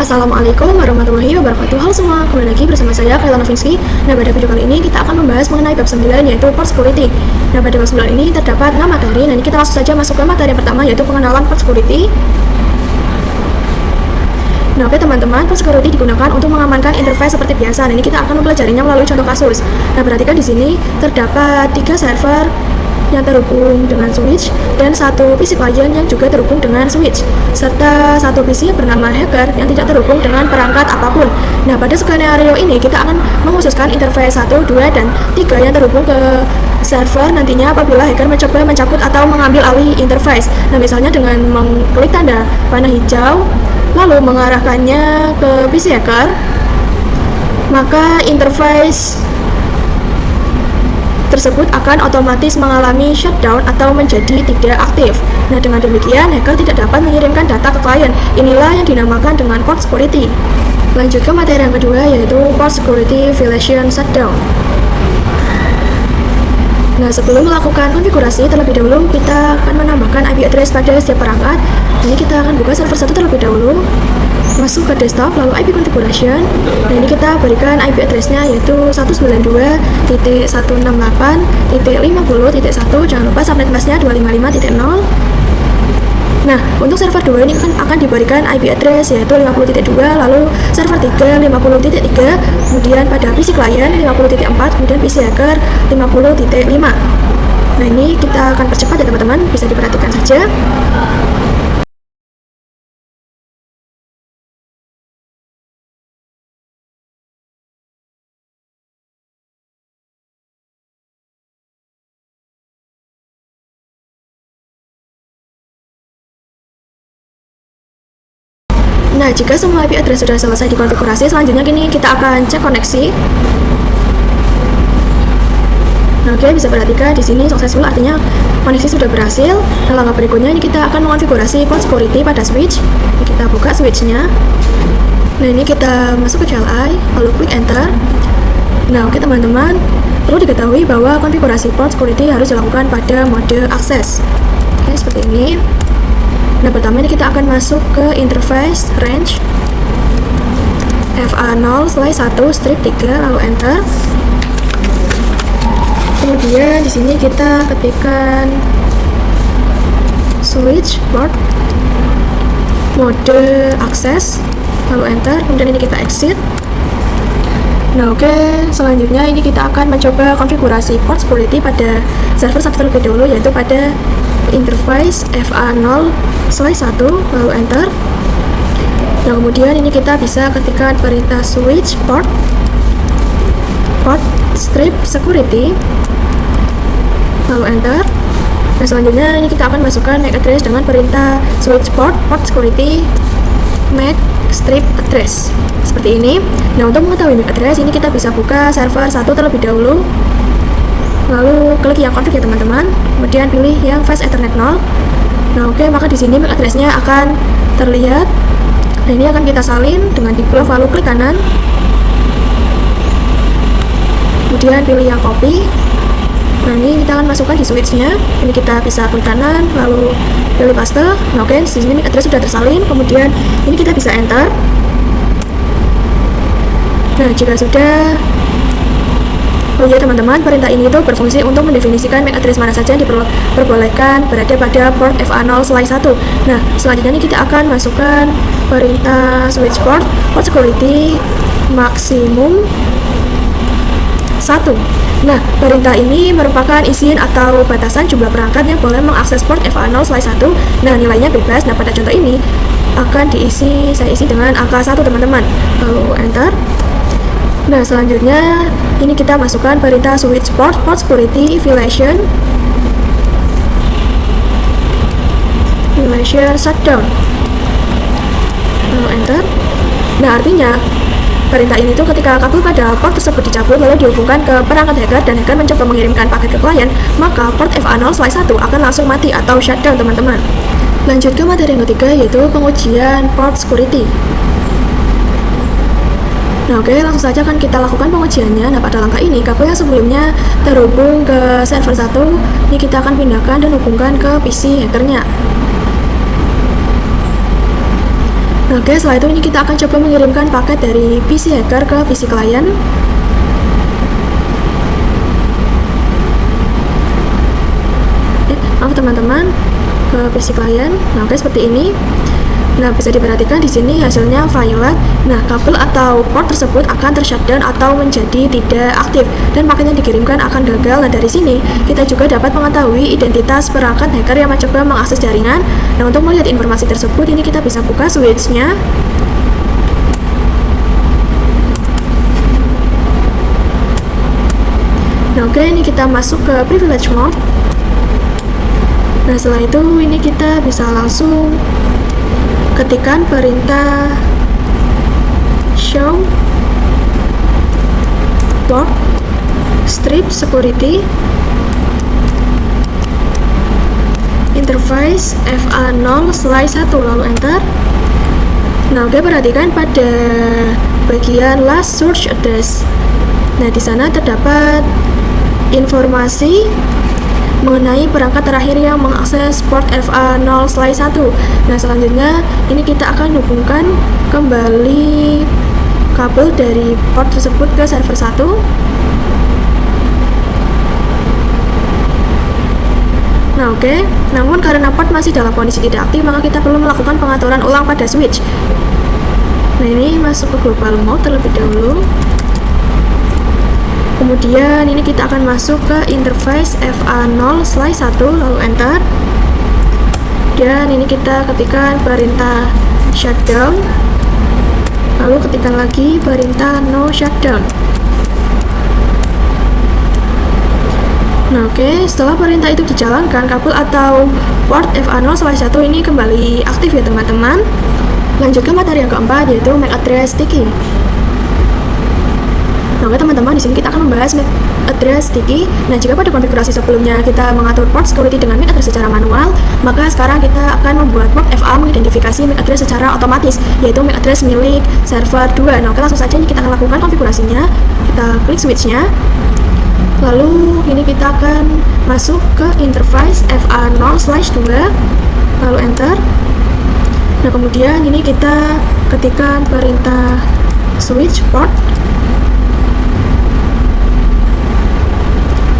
Assalamualaikum warahmatullahi wabarakatuh. Halo semua, kembali lagi bersama saya Kayla Novinsky. Nah, pada video kali ini kita akan membahas mengenai bab 9 yaitu port security. Nah, pada bab 9 ini terdapat 6 materi. Nah, ini kita langsung saja masuk ke materi yang pertama yaitu pengenalan port security. Nah, oke teman-teman, port security digunakan untuk mengamankan interface seperti biasa. Nah, ini kita akan mempelajarinya melalui contoh kasus. Nah, perhatikan di sini terdapat 3 server yang terhubung dengan switch dan 1 PC client yang juga terhubung dengan switch serta 1 PC bernama hacker yang tidak terhubung dengan perangkat apapun. Nah, pada skenario ini kita akan mengkhususkan interface 1, 2, dan 3 yang terhubung ke server nantinya apabila hacker mencoba mencabut atau mengambil alih interface. Nah, misalnya dengan mengklik tanda panah hijau lalu mengarahkannya ke PC hacker, maka interface tersebut akan otomatis mengalami shutdown atau menjadi tidak aktif. Nah, dengan demikian hacker tidak dapat mengirimkan data ke klien. Inilah yang dinamakan dengan port security. Lanjut ke materi yang kedua yaitu port security violation shutdown. Nah, sebelum melakukan konfigurasi terlebih dahulu kita akan menambahkan IP address pada setiap perangkat. Ini kita akan buka server 1 terlebih dahulu, masuk ke desktop lalu IP configuration. Nah, ini kita berikan IP addressnya yaitu 192.168.50.1. jangan lupa subnet masknya 255.0. Nah, untuk server 2 ini akan diberikan IP address yaitu 50.2, lalu server 3 50.3, kemudian pada PC client 50.4, kemudian PC hacker 50.5. Nah, ini kita akan percepat ya teman-teman, bisa diperhatikan saja. Nah, jika semua IP address sudah selesai dikonfigurasi, selanjutnya gini kita akan cek koneksi. Nah, oke, bisa perhatikan di sini successful artinya koneksi sudah berhasil. Nah, langkah berikutnya ini kita akan mengonfigurasi port security pada switch. Ini kita buka switchnya. Nah, ini kita masuk ke CLI, lalu klik enter. Nah, oke teman-teman, perlu diketahui bahwa konfigurasi port security harus dilakukan pada mode akses. Oke, seperti ini. Nah, pertama ini kita akan masuk ke interface range FA0/1/3 lalu enter. Kemudian di sini kita ketikkan switch port mode akses lalu enter. Kemudian ini kita exit. Nah, oke, selanjutnya ini kita akan mencoba konfigurasi port security pada server 1 terlebih dahulu yaitu pada interface FA0/1 lalu enter. Nah, kemudian ini kita bisa ketikkan perintah switch port strip security lalu enter. Nah, selanjutnya ini kita akan masukkan MAC address dengan perintah switch port security MAC strip address seperti ini. Nah, untuk mengetahui MAC address ini kita bisa buka server 1 terlebih dahulu, lalu klik yang config ya teman-teman, kemudian pilih yang fast ethernet 0. Nah, oke, maka di sini MAC address-nya akan terlihat. Nah, ini akan kita salin dengan di glove lalu klik kanan, kemudian pilih yang copy. Nah, ini kita akan masukkan di switch-nya. Ini kita bisa klik kanan lalu pilih paste. Nah, oke, di sini MAC address sudah tersalin, kemudian ini kita bisa enter. Nah, jika sudah, oh iya teman-teman, perintah ini itu berfungsi untuk mendefinisikan MAC address mana saja yang diperbolehkan berada pada port FA0/1. Nah, selanjutnya ini kita akan masukkan perintah switch port security maksimum 1. Nah, perintah ini merupakan izin atau batasan jumlah perangkat yang boleh mengakses port FA0/1. Nah, nilainya bebas. Nah, pada contoh ini akan saya isi dengan angka 1 teman-teman. Lalu enter. Nah, selanjutnya ini kita masukkan perintah switch port security violation shutdown lalu enter. Nah, artinya perintah ini tuh ketika kabel pada port tersebut dicabut lalu dihubungkan ke perangkat hacker dan hacker mencoba mengirimkan paket ke klien, maka port FA0/1 akan langsung mati atau shutdown teman-teman. Lanjut ke materi yang ketiga yaitu pengujian port security. Nah, oke, langsung saja kan kita lakukan pengujiannya. Nah, pada langkah ini kabel yang sebelumnya terhubung ke server 1 ini kita akan pindahkan dan hubungkan ke PC hackernya. Oke, setelah itu ini kita akan coba mengirimkan paket dari PC hacker ke PC klien. Maaf teman-teman, ke PC klien. Nah, oke, seperti ini. Nah, bisa diperhatikan di sini hasilnya violet. Nah, kabel atau port tersebut akan tershutdown atau menjadi tidak aktif dan paket yang dikirimkan akan gagal. Nah, dari sini kita juga dapat mengetahui identitas perangkat hacker yang mencoba mengakses jaringan. Nah, untuk melihat informasi tersebut ini kita bisa buka switch-nya. Nah, oke, ini kita masuk ke privilege mode. Nah, setelah itu ini kita bisa langsung ketikkan perintah show port strip security interface FA0/1 lalu enter. Nah, oke, perhatikan pada bagian last search address. Nah, di sana terdapat informasi mengenai perangkat terakhir yang mengakses port FA0/1. Nah, selanjutnya ini kita akan hubungkan kembali kabel dari port tersebut ke server 1. Nah, oke. Namun karena port masih dalam kondisi tidak aktif, maka kita perlu melakukan pengaturan ulang pada switch. Nah, ini masuk ke global mode terlebih dahulu. Kemudian ini kita akan masuk ke interface FA0/1 lalu enter. Dan ini kita ketikkan perintah shutdown. Lalu ketikkan lagi perintah no shutdown. Nah, oke, setelah perintah itu dijalankan, kabel atau port FA0/1 ini kembali aktif ya teman-teman. Lanjut ke materi yang keempat, yaitu MAC address sticky. Nah, oke teman-teman, di sini kita akan membahas MAC address sticky. Nah, jika pada konfigurasi sebelumnya kita mengatur port security dengan MAC address secara manual, maka sekarang kita akan membuat port FA mengidentifikasi MAC address secara otomatis, yaitu MAC address milik server 2. Nah, oke, langsung saja ini kita akan lakukan konfigurasinya. Kita klik switch-nya. Lalu ini kita akan masuk ke interface FA0/2 lalu enter. Nah, kemudian ini kita ketikkan perintah switch port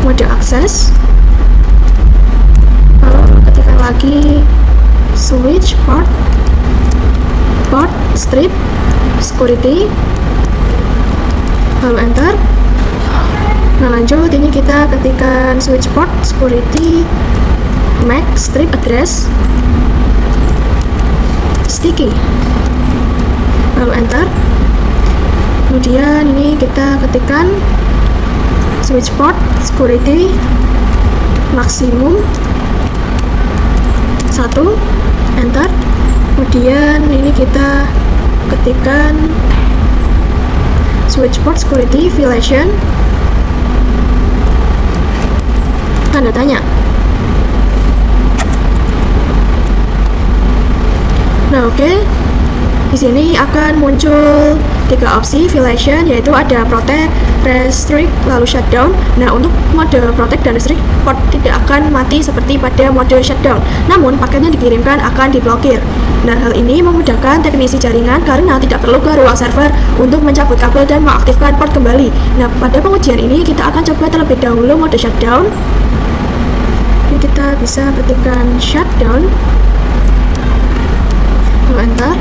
mode akses, lalu ketikkan lagi switch port strip security lalu enter. Nah, lanjut ini kita ketikkan switch port security MAC strip address sticky lalu enter. Kemudian ini kita ketikkan switch port security maksimum 1 enter. Kemudian ini kita ketikkan switch port security violation tanda tanya. Nah, oke. Di sini akan muncul 3 opsi violation, yaitu ada protect, restrict, lalu shutdown. Nah, untuk mode protect dan restrict, port tidak akan mati seperti pada mode shutdown, namun paketnya dikirimkan akan diblokir. Nah, hal ini memudahkan teknisi jaringan karena tidak perlu ke ruang server untuk mencabut kabel dan mengaktifkan port kembali. Nah, pada pengujian ini kita akan coba terlebih dahulu mode shutdown. Ini kita bisa ketikkan shutdown lalu enter.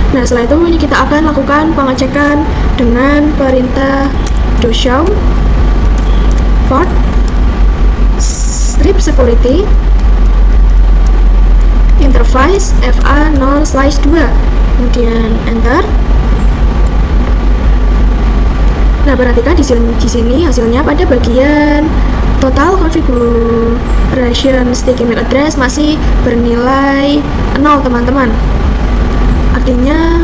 Nah, setelah itu ini kita akan lakukan pengecekan dengan perintah do show port strip security interface FA0/2 kemudian enter. Nah, perhatikan di sini hasilnya pada bagian total configuration sticky MAC address masih bernilai 0 teman-teman. Artinya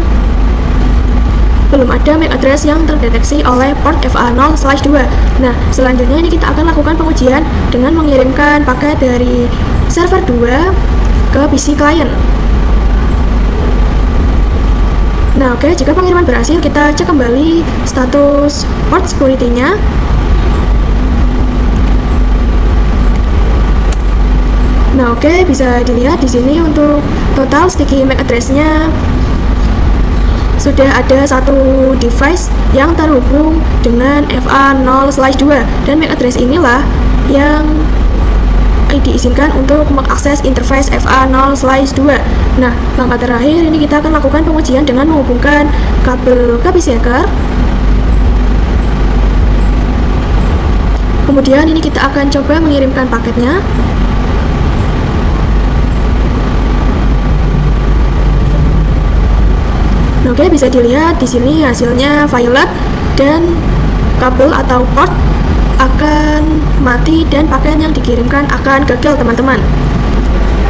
belum ada MAC address yang terdeteksi oleh port FA0/2. Nah, selanjutnya ini kita akan lakukan pengujian dengan mengirimkan paket dari server 2 ke PC client. Nah, oke, jika pengiriman berhasil, kita cek kembali status port security-nya. Nah, oke, bisa dilihat di sini untuk total sticky MAC address-nya sudah ada satu device yang terhubung dengan FA0/2 dan MAC address inilah yang diizinkan untuk mengakses interface FA0/2. Nah, langkah terakhir ini kita akan lakukan pengujian dengan menghubungkan kabel ke PC hacker. Kemudian ini kita akan coba mengirimkan paketnya. Nah, oke, bisa dilihat di sini hasilnya violet dan kabel atau port akan mati dan paket yang dikirimkan akan gagal, teman-teman.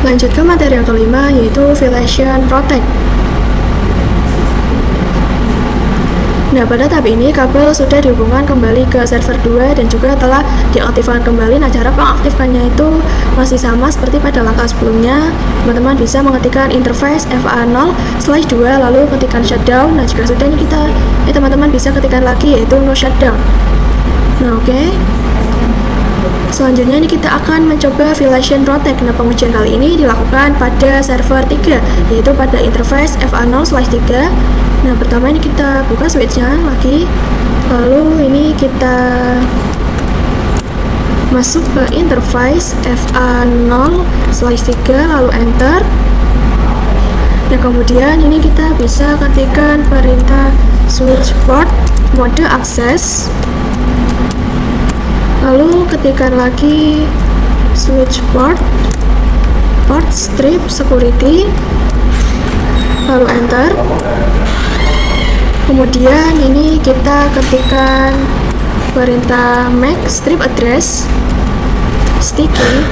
Lanjut ke materi yang kelima, yaitu Violation Protect. Nah, pada tahap ini kabel sudah dihubungkan kembali ke server 2 dan juga telah diaktifkan kembali. Nah, cara mengaktifkannya itu masih sama seperti pada langkah sebelumnya. Teman-teman bisa mengetikkan interface FA0/2 lalu ketikkan shutdown. Nah, jika sudah ini teman-teman bisa ketikkan lagi yaitu no shutdown. Nah, oke. Selanjutnya ini kita akan mencoba Violation Protect. Nah, pengujian kali ini dilakukan pada server 3 yaitu pada interface FA0/3. Nah, pertama ini kita buka switch-nya lagi, lalu ini kita masuk ke interface FA0/3 lalu enter. Nah, kemudian ini kita bisa ketikkan perintah switch port mode akses, lalu ketikkan lagi switch port strip security lalu enter. Kemudian ini kita ketikkan perintah MAC strip address sticky.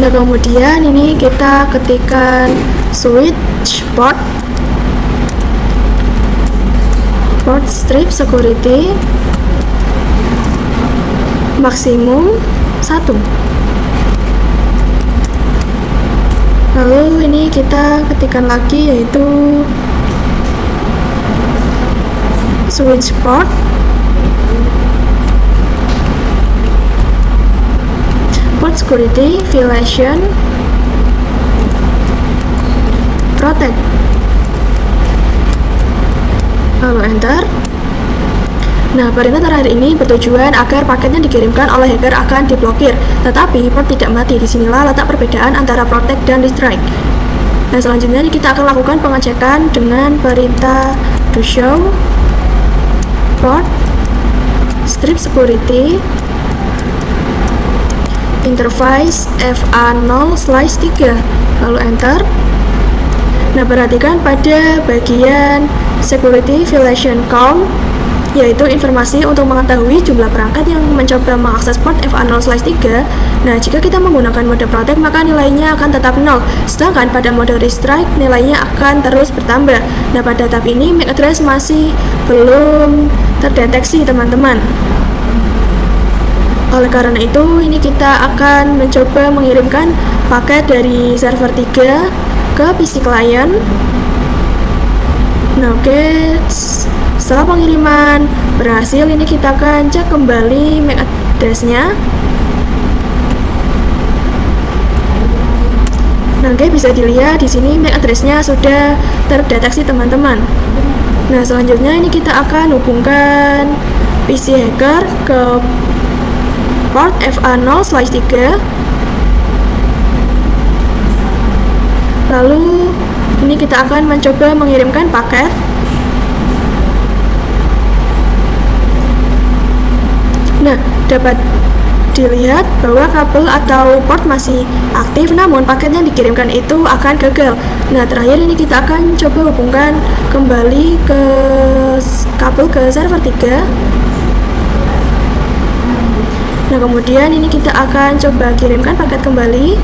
Nah, kemudian ini kita ketikkan switch port strip security maksimum 1. Lalu ini kita ketikkan lagi yaitu switch port security violation protect lalu enter. Nah, perintah terakhir ini bertujuan agar paketnya dikirimkan oleh hacker akan diblokir, tetapi port tidak mati. Disinilah letak perbedaan antara protect dan restrike. Nah, selanjutnya kita akan lakukan pengecekan dengan perintah do show port strip security interface FA0/3 lalu enter. Nah, perhatikan pada bagian security violation count, yaitu informasi untuk mengetahui jumlah perangkat yang mencoba mengakses port FA0/3. Nah, jika kita menggunakan mode protect maka nilainya akan tetap 0, sedangkan pada mode restrike nilainya akan terus bertambah. Nah, pada tahap ini MAC address masih belum terdeteksi, teman-teman. Oleh karena itu, ini kita akan mencoba mengirimkan paket dari server 3 ke PC client. Nah, oke. Setelah pengiriman berhasil, ini kita akan cek kembali MAC address-nya. Nah, oke, bisa dilihat di sini MAC address-nya sudah terdeteksi, teman-teman. Nah, selanjutnya ini kita akan hubungkan PC hacker ke port FA0/3. Lalu ini kita akan mencoba mengirimkan paket. Nah, dapat dilihat bahwa kabel atau port masih aktif, namun paket yang dikirimkan itu akan gagal. Nah, terakhir ini kita akan coba hubungkan kembali ke kabel ke server 3. Nah, kemudian ini kita akan coba kirimkan paket kembali.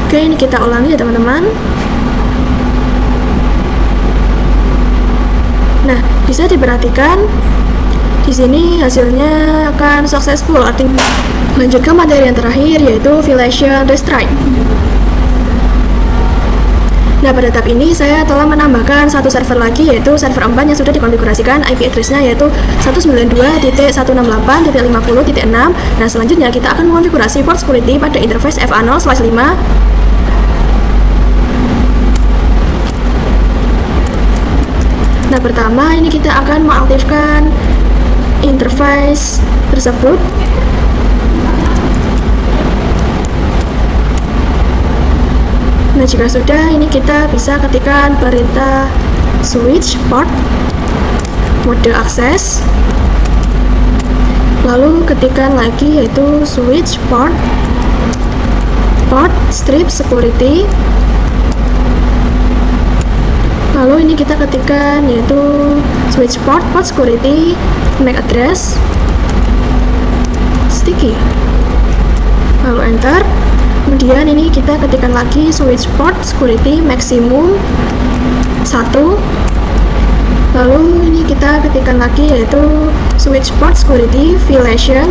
Oke, ini kita ulangi ya, teman-teman. Nah, bisa diperhatikan di sini hasilnya akan successful. Artinya lanjut ke materi yang terakhir yaitu violation restrike. Nah, pada tahap ini saya telah menambahkan satu server lagi, yaitu server 4 yang sudah dikonfigurasikan IP address-nya yaitu 192.168.50.6. Nah, selanjutnya kita akan mengonfigurasi port security pada interface FA0/5. Nah, pertama ini kita akan mengaktifkan interface tersebut. Nah, jika sudah, ini kita bisa ketikkan perintah switch port mode akses, lalu ketikkan lagi yaitu switch port strip security, lalu ini kita ketikkan yaitu switch port security MAC address sticky, lalu enter. Kemudian ini kita ketikkan lagi switch port security maximum 1, lalu ini kita ketikkan lagi yaitu switch port security violation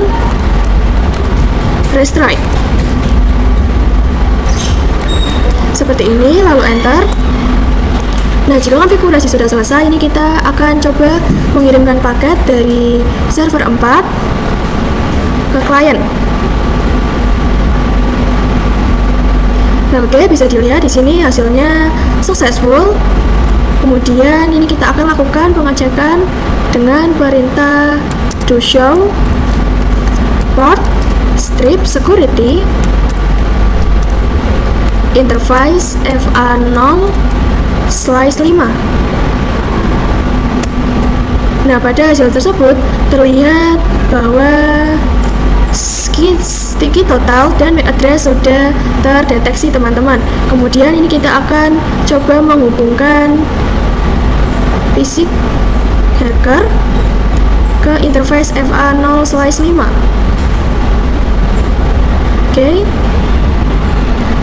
restrict, seperti ini, lalu enter. Nah, jika konfigurasi sudah selesai, ini kita akan coba mengirimkan paket dari server 4 ke klien. Nah, oke, bisa dilihat di sini hasilnya successful. Kemudian ini kita akan lakukan pengecekan dengan perintah do show port strip security interface FA0/5. Nah, pada hasil tersebut terlihat bahwa sticky total dan MAC address sudah terdeteksi, teman-teman. Kemudian ini kita akan coba menghubungkan PC hacker ke interface FA0/5. Oke.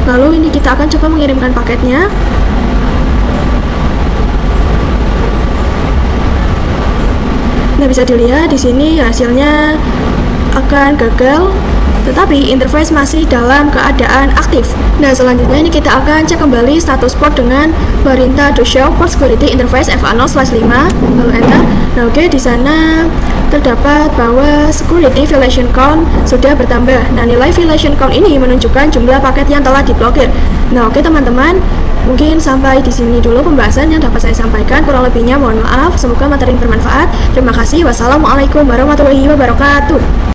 Lalu ini kita akan coba mengirimkan paketnya. Nah, bisa dilihat di sini hasilnya akan gagal, tetapi interface masih dalam keadaan aktif. Nah, selanjutnya ini kita akan cek kembali status port dengan perintah do show port security interface FA0/5, lalu enter. Nah, oke, di sana terdapat bahwa security violation count sudah bertambah. Nah, nilai violation count ini menunjukkan jumlah paket yang telah diblokir. Nah, oke teman-teman, mungkin sampai di sini dulu pembahasan yang dapat saya sampaikan. Kurang lebihnya mohon maaf. Semoga materi bermanfaat. Terima kasih. Wassalamualaikum warahmatullahi wabarakatuh.